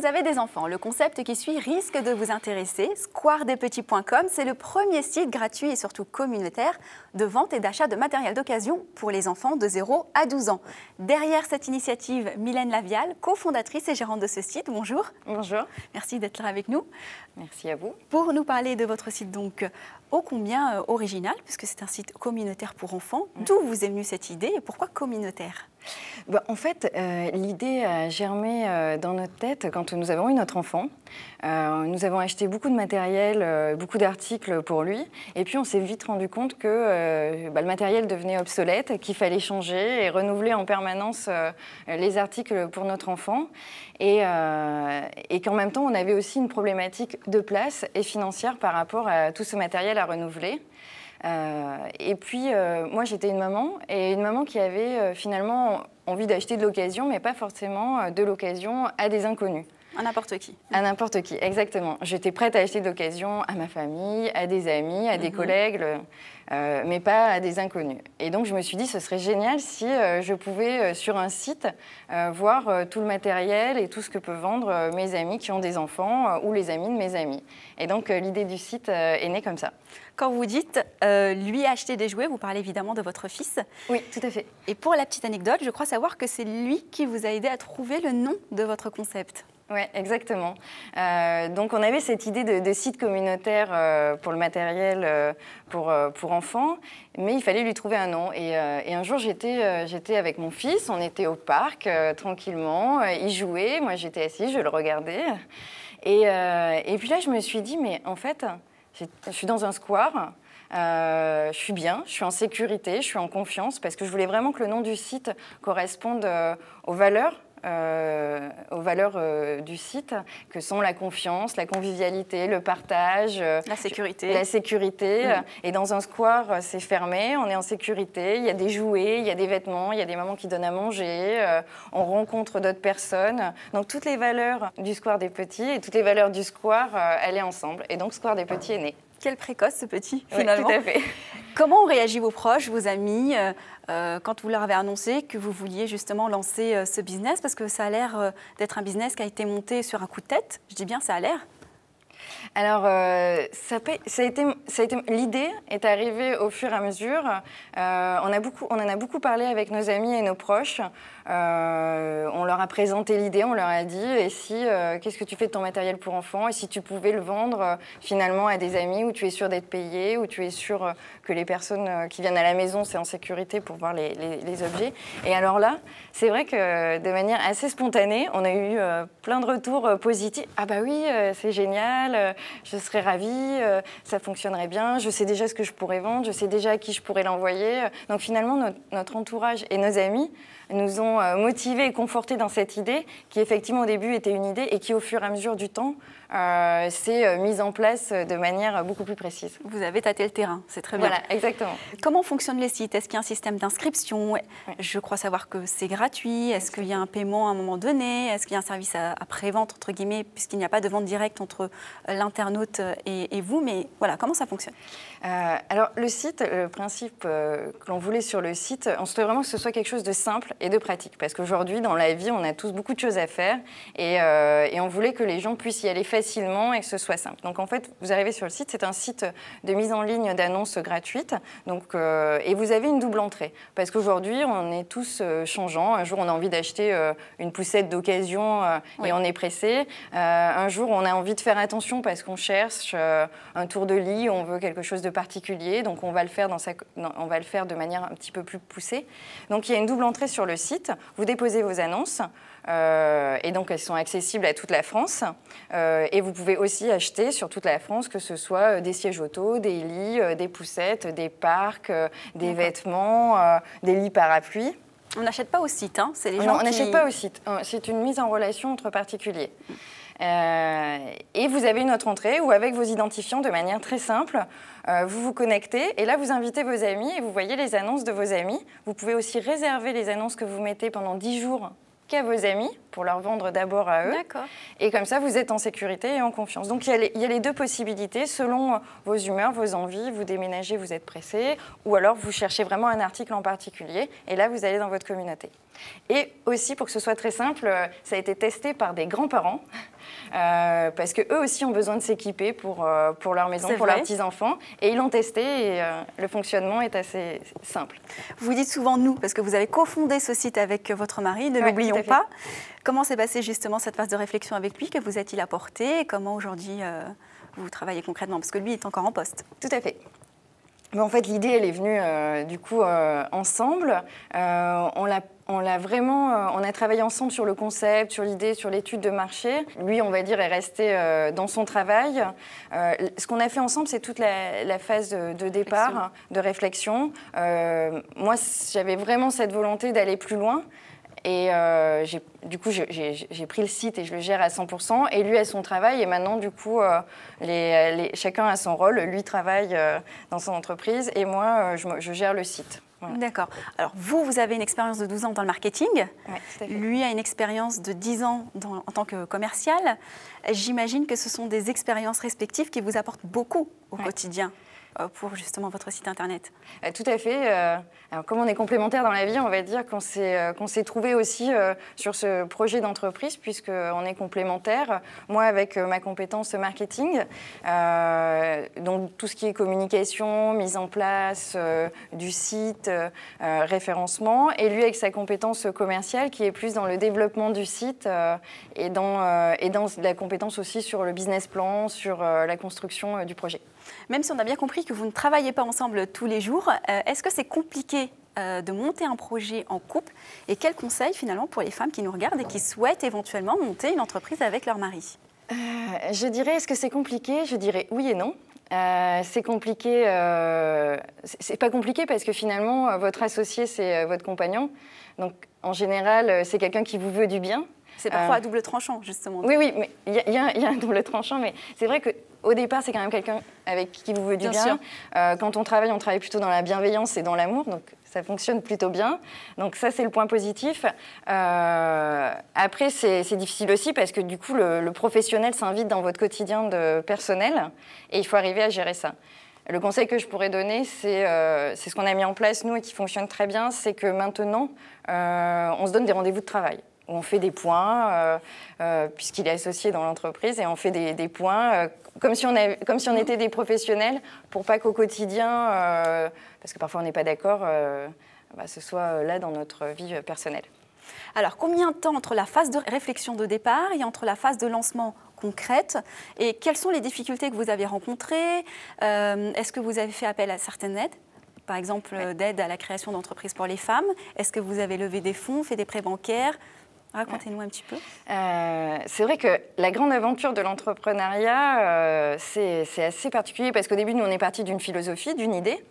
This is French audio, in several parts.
vous avez des enfants, le concept qui suit risque de vous intéresser. Squaredespetits.com, c'est le premier site gratuit et surtout communautaire de vente et d'achat de matériel d'occasion pour les enfants de 0 à 12 ans. Derrière cette initiative, Mylène Lavial, cofondatrice et gérante de ce site. Bonjour. Bonjour. Merci d'être là avec nous. Merci à vous. Pour nous parler de votre site donc ô combien original, puisque c'est un site communautaire pour enfants, d'où vous est venue cette idée et pourquoi communautaire ? En fait, l'idée a germé dans notre tête quand nous avons eu notre enfant. Nous avons acheté beaucoup de matériel, beaucoup d'articles pour lui. Et puis, on s'est vite rendu compte que le matériel devenait obsolète, qu'il fallait changer et renouveler en permanence les articles pour notre enfant. Et qu'en même temps, on avait aussi une problématique de place et financière par rapport à tout ce matériel à renouveler. Et puis, moi, j'étais une maman qui avait finalement envie d'acheter de l'occasion, mais pas forcément de l'occasion à des inconnus. À n'importe qui. À n'importe qui, exactement. J'étais prête à acheter de l'occasion à ma famille, à des amis, à des collègues, mais pas à des inconnus. Et donc, je me suis dit, ce serait génial si je pouvais, sur un site, voir tout le matériel et tout ce que peuvent vendre mes amis qui ont des enfants ou les amis de mes amis. Et donc, l'idée du site est née comme ça. Quand vous dites lui acheter des jouets, vous parlez évidemment de votre fils. Oui, tout à fait. Et pour la petite anecdote, je crois savoir que c'est lui qui vous a aidé à trouver le nom de votre concept. Oui, exactement. Donc, on avait cette idée de site communautaire pour le matériel pour enfants, mais il fallait lui trouver un nom. Et un jour, j'étais avec mon fils, on était au parc tranquillement, il jouait, moi j'étais assise, je le regardais. Et puis là, je me suis dit, mais en fait, je suis dans un square. Je suis bien, je suis en sécurité, je suis en confiance parce que je voulais vraiment que le nom du site corresponde aux valeurs du site, que sont la confiance, la convivialité, le partage, la sécurité. Et dans un square, c'est fermé, on est en sécurité, il y a des jouets, il y a des vêtements, il y a des mamans qui donnent à manger, on rencontre d'autres personnes. Donc toutes les valeurs du Square des Petits et toutes les valeurs du square, elles sont ensemble. Et donc Square des Petits est né. Quel précoce ce petit, finalement. Oui, tout à fait. Comment ont réagi vos proches, vos amis, quand vous leur avez annoncé que vous vouliez justement lancer ce business? Parce que ça a l'air d'être un business qui a été monté sur un coup de tête. Je dis bien, ça a l'air. Alors, l'idée est arrivée au fur et à mesure. On en a beaucoup parlé avec nos amis et nos proches. On leur a présenté l'idée, on leur a dit « Et si, qu'est-ce que tu fais de ton matériel pour enfants? Et si tu pouvais le vendre finalement à des amis où tu es sûr d'être payé, où tu es sûr que les personnes qui viennent à la maison, c'est en sécurité pour voir les objets ?» Et alors là, c'est vrai que de manière assez spontanée, on a eu plein de retours positifs. « Ah bah oui, c'est génial, je serais ravie, ça fonctionnerait bien, je sais déjà ce que je pourrais vendre, je sais déjà à qui je pourrais l'envoyer. » Donc finalement, notre entourage et nos amis nous ont motivés et confortés dans cette idée qui effectivement au début était une idée et qui au fur et à mesure du temps s'est mise en place de manière beaucoup plus précise. Vous avez tâté le terrain, c'est très bien. Voilà, exactement. Comment fonctionnent les sites? Est-ce qu'il y a un système d'inscription? Je crois savoir que c'est gratuit. Est-ce qu'il y a un paiement à un moment donné? Est-ce qu'il y a un service après-vente, entre guillemets, puisqu'il n'y a pas de vente directe entre l'internaute et vous? Mais voilà, comment ça fonctionne? Alors, le site, le principe que l'on voulait sur le site, on souhaitait vraiment que ce soit quelque chose de simple et de pratique. Parce qu'aujourd'hui, dans la vie, on a tous beaucoup de choses à faire et on voulait que les gens puissent y aller facilement et que ce soit simple. Donc, en fait, vous arrivez sur le site, c'est un site de mise en ligne d'annonces gratuites. Donc, et vous avez une double entrée. Parce qu'aujourd'hui, on est tous changeants. Un jour, on a envie d'acheter une poussette d'occasion et on est pressé. Un jour, on a envie de faire attention parce qu'on cherche un tour de lit, on veut quelque chose de particulier. Donc, on va le faire de manière un petit peu plus poussée. Donc, il y a une double entrée sur le site. Vous déposez vos annonces. Et donc, elles sont accessibles à toute la France. Et vous pouvez aussi acheter sur toute la France, que ce soit des sièges auto, des lits, des poussettes, des parcs, des vêtements, des lits parapluies. On n'achète pas au site, hein? C'est les gens on n'achète pas au site. C'est une mise en relation entre particuliers. Et vous avez une autre entrée où, avec vos identifiants, de manière très simple, vous vous connectez et là, vous invitez vos amis et vous voyez les annonces de vos amis. Vous pouvez aussi réserver les annonces que vous mettez pendant 10 jours qu'à vos amis pour leur vendre d'abord à eux. D'accord. Et comme ça, vous êtes en sécurité et en confiance. Donc, il y a les deux possibilités. Selon vos humeurs, vos envies, vous déménagez, vous êtes pressé, ou alors vous cherchez vraiment un article en particulier. Et là, vous allez dans votre communauté. Et aussi, pour que ce soit très simple, ça a été testé par des grands-parents. Parce qu'eux aussi ont besoin de s'équiper pour leur maison, pour leurs petits-enfants. Et ils l'ont testé et le fonctionnement est assez simple. Vous dites souvent « nous » parce que vous avez cofondé ce site avec votre mari, ne l'oublions pas. Comment s'est passée justement cette phase de réflexion avec lui? Que vous a-t-il apporté? Comment aujourd'hui vous travaillez concrètement? Parce que lui est encore en poste. Tout à fait. Mais en fait, l'idée, elle est venue du coup ensemble. On a travaillé ensemble sur le concept, sur l'idée, sur l'étude de marché. Lui, on va dire, est resté dans son travail. Ce qu'on a fait ensemble, c'est toute la phase de départ, de réflexion. Moi, j'avais vraiment cette volonté d'aller plus loin. Et du coup, j'ai pris le site et je le gère à 100%. Et lui a son travail. Et maintenant, du coup, chacun a son rôle. Lui travaille dans son entreprise et moi, je gère le site. Voilà. D'accord. Alors, vous avez une expérience de 12 ans dans le marketing. Oui, tout à fait. Lui a une expérience de 10 ans en tant que commercial. J'imagine que ce sont des expériences respectives qui vous apportent beaucoup au quotidien pour justement votre site internet. Tout à fait. Alors, comme on est complémentaires dans la vie, on va dire qu'on s'est trouvés aussi sur ce projet d'entreprise, puisqu'on est complémentaires. Moi, avec ma compétence marketing, donc tout ce qui est communication, mise en place du site, référencement, et lui avec sa compétence commerciale qui est plus dans le développement du site et dans la compétence aussi sur le business plan, sur la construction du projet. Même si on a bien compris que vous ne travaillez pas ensemble tous les jours, est-ce que c'est compliqué de monter un projet en couple? Et quels conseils finalement pour les femmes qui nous regardent et qui souhaitent éventuellement monter une entreprise avec leur mari? Je dirais, est-ce que c'est compliqué? Je dirais oui et non. C'est compliqué, c'est pas compliqué parce que finalement, votre associé, c'est votre compagnon. Donc, en général, c'est quelqu'un qui vous veut du bien. C'est parfois à double tranchant, justement. Oui, mais il y a un double tranchant, mais c'est vrai qu'au départ, c'est quand même quelqu'un avec qui vous veut du bien. Quand on travaille plutôt dans la bienveillance et dans l'amour, donc ça fonctionne plutôt bien. Donc ça, c'est le point positif. Après, c'est difficile aussi parce que du coup, le professionnel s'invite dans votre quotidien de personnel et il faut arriver à gérer ça. Le conseil que je pourrais donner, c'est ce qu'on a mis en place, nous, et qui fonctionne très bien, c'est que maintenant, on se donne des rendez-vous de travail. On fait des points, puisqu'il est associé dans l'entreprise, et on fait des points comme si on était des professionnels, pour pas qu'au quotidien, parce que parfois on n'est pas d'accord, ce soit là dans notre vie personnelle. Alors, combien de temps entre la phase de réflexion de départ et entre la phase de lancement concrète? Et quelles sont les difficultés que vous avez rencontrées? Est-ce que vous avez fait appel à certaines aides? Par exemple, d'aide à la création d'entreprises pour les femmes. Est-ce que vous avez levé des fonds, fait des prêts bancaires? Racontez-nous un petit peu. C'est vrai que la grande aventure de l'entrepreneuriat, c'est assez particulier parce qu'au début, nous, on est parti d'une philosophie, d'une idée.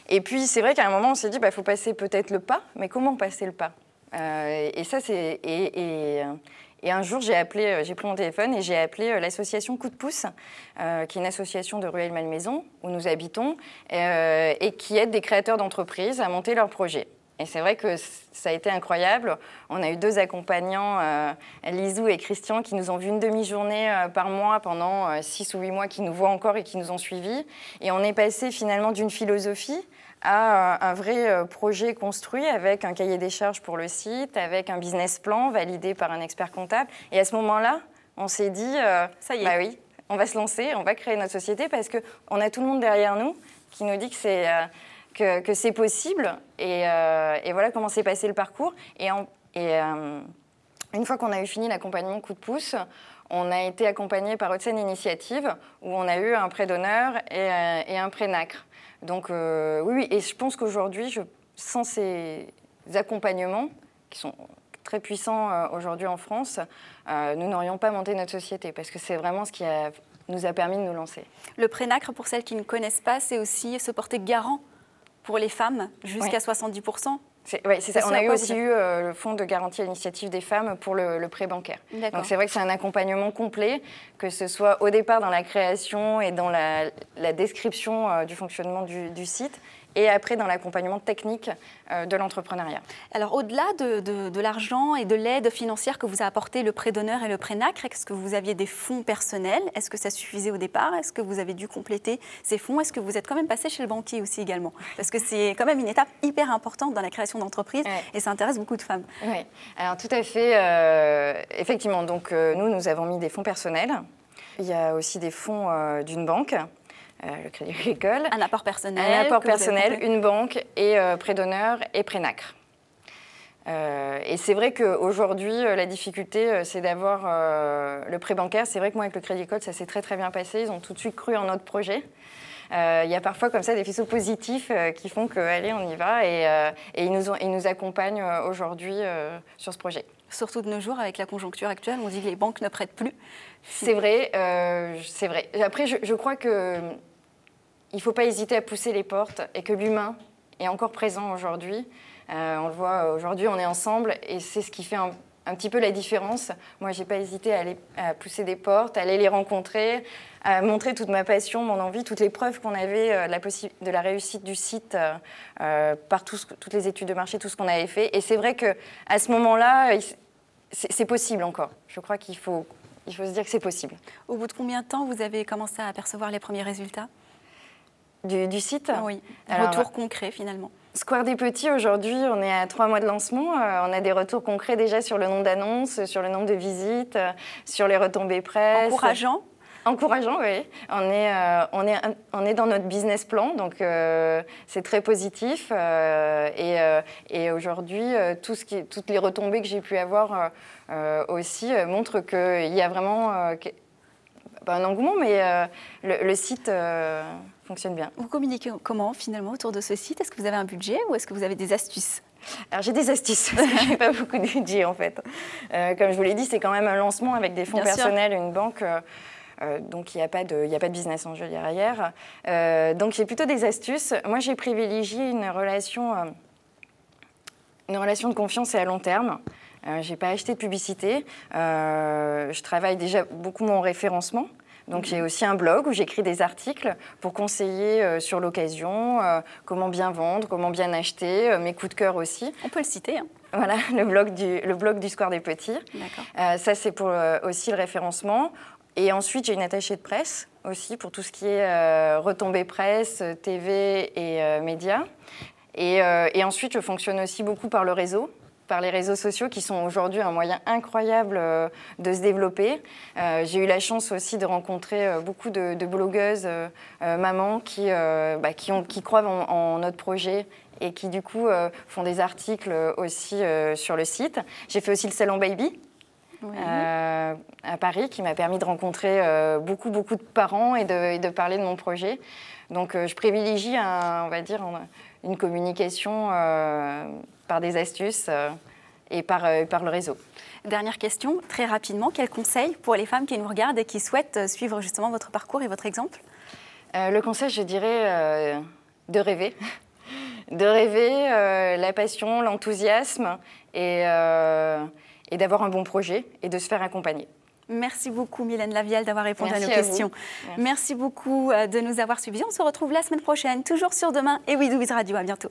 Et puis, c'est vrai qu'à un moment, on s'est dit, faut passer peut-être le pas, mais comment passer le pas? Et un jour, j'ai pris mon téléphone et j'ai appelé l'association Coup de pouce, qui est une association de Rueil-Malmaison, où nous habitons, et qui aide des créateurs d'entreprises à monter leurs projets. Et c'est vrai que ça a été incroyable. On a eu 2 accompagnants, Lisou et Christian, qui nous ont vu une demi-journée par mois pendant 6 ou 8 mois, qui nous voient encore et qui nous ont suivis. Et on est passé finalement d'une philosophie à un vrai projet construit avec un cahier des charges pour le site, avec un business plan validé par un expert comptable. Et à ce moment-là, on s'est dit, ça y est, oui, on va se lancer, on va créer notre société parce qu'on a tout le monde derrière nous qui nous dit que c'est possible. Et voilà comment s'est passé le parcours. Et une fois qu'on a eu fini l'accompagnement Coup de pouce, on a été accompagné par Haute-Seine Initiative, où on a eu un prêt d'honneur et un prêt NACRE. Donc oui, et je pense qu'aujourd'hui, sans ces accompagnements, qui sont très puissants aujourd'hui en France, nous n'aurions pas monté notre société, parce que c'est vraiment ce qui nous a permis de nous lancer. Le prêt NACRE, pour celles qui ne connaissent pas, c'est aussi se porter garant pour les femmes, jusqu'à 70%. Oui, c'est ça. On a aussi eu le fonds de garantie à l'initiative des femmes pour le prêt bancaire. Donc c'est vrai que c'est un accompagnement complet, que ce soit au départ dans la création et dans la description du fonctionnement du site, et après dans l'accompagnement technique de l'entrepreneuriat. Alors au-delà de l'argent et de l'aide financière que vous a apporté le prêt d'honneur et le prêt NACRE, est-ce que vous aviez des fonds personnels? Est-ce que ça suffisait au départ? Est-ce que vous avez dû compléter ces fonds? Est-ce que vous êtes quand même passé chez le banquier aussi également? Parce que c'est quand même une étape hyper importante dans la création d'entreprise et ça intéresse beaucoup de femmes. Oui, alors tout à fait. Effectivement, donc nous avons mis des fonds personnels. Il y a aussi des fonds d'une banque. Le Crédit Agricole. Un apport personnel. Un apport personnel, une banque et prêt d'honneur et prêt NACRE. Et c'est vrai qu'aujourd'hui, la difficulté, c'est d'avoir le prêt bancaire. C'est vrai que moi, avec le Crédit Agricole, ça s'est très très bien passé. Ils ont tout de suite cru en notre projet. Il y a parfois comme ça des faisceaux positifs qui font que, allez, on y va. Et ils nous accompagnent aujourd'hui sur ce projet. Surtout de nos jours, avec la conjoncture actuelle, on dit que les banques ne prêtent plus. C'est vrai, c'est vrai. Après, je crois qu'il ne faut pas hésiter à pousser les portes et que l'humain est encore présent aujourd'hui. On le voit, aujourd'hui, on est ensemble et c'est ce qui fait un petit peu la différence. Moi, je n'ai pas hésité à pousser des portes, à aller les rencontrer, à montrer toute ma passion, mon envie, toutes les preuves qu'on avait de la réussite du site par toutes les études de marché, tout ce qu'on avait fait. Et c'est vrai qu'à ce moment-là, c'est possible encore. Je crois qu'il faut se dire que c'est possible. Au bout de combien de temps vous avez commencé à apercevoir les premiers résultats du site? Oui, retour concret finalement. Square des Petits, aujourd'hui, on est à 3 mois de lancement. On a des retours concrets déjà sur le nombre d'annonces, sur le nombre de visites, sur les retombées presse. Encourageant? Encourageant, oui. On est dans notre business plan, donc c'est très positif. Et aujourd'hui, toutes les retombées que j'ai pu avoir aussi montrent qu'il y a vraiment pas un engouement, mais le site fonctionne bien. Vous communiquez comment finalement autour de ce site? Est-ce que vous avez un budget ou est-ce que vous avez des astuces? Alors j'ai des astuces, parce que je n'ai pas beaucoup de budget en fait. Comme je vous l'ai dit, c'est quand même un lancement avec des fonds personnels, une banque. Donc il n'y a pas de business en jeu derrière. Donc j'ai plutôt des astuces. Moi j'ai privilégié une relation de confiance et à long terme. Je n'ai pas acheté de publicité. Je travaille déjà beaucoup mon référencement. Donc j'ai aussi un blog où j'écris des articles pour conseiller sur l'occasion, comment bien vendre, comment bien acheter, mes coups de cœur aussi. On peut le citer. Hein. Voilà, le blog du Square des Petits. Ça c'est pour aussi le référencement. Et ensuite j'ai une attachée de presse aussi pour tout ce qui est retombées presse, TV et médias. Et ensuite je fonctionne aussi beaucoup par le réseau. Par les réseaux sociaux qui sont aujourd'hui un moyen incroyable de se développer. J'ai eu la chance aussi de rencontrer beaucoup de blogueuses, mamans qui croient en notre projet et qui du coup font des articles aussi sur le site. J'ai fait aussi le Salon Baby. Oui. À Paris, qui m'a permis de rencontrer beaucoup de parents et de parler de mon projet. Donc je privilégie, on va dire, une communication par des astuces et par le réseau. Dernière question, très rapidement, quel conseil pour les femmes qui nous regardent et qui souhaitent suivre justement votre parcours et votre exemple? Le conseil, je dirais, de rêver. De rêver, la passion, l'enthousiasme et d'avoir un bon projet et de se faire accompagner. Merci beaucoup Mylène Lavielle d'avoir répondu à nos questions. Merci beaucoup de nous avoir suivis. On se retrouve la semaine prochaine, toujours sur Demain et Oui Do Biz Radio. À bientôt.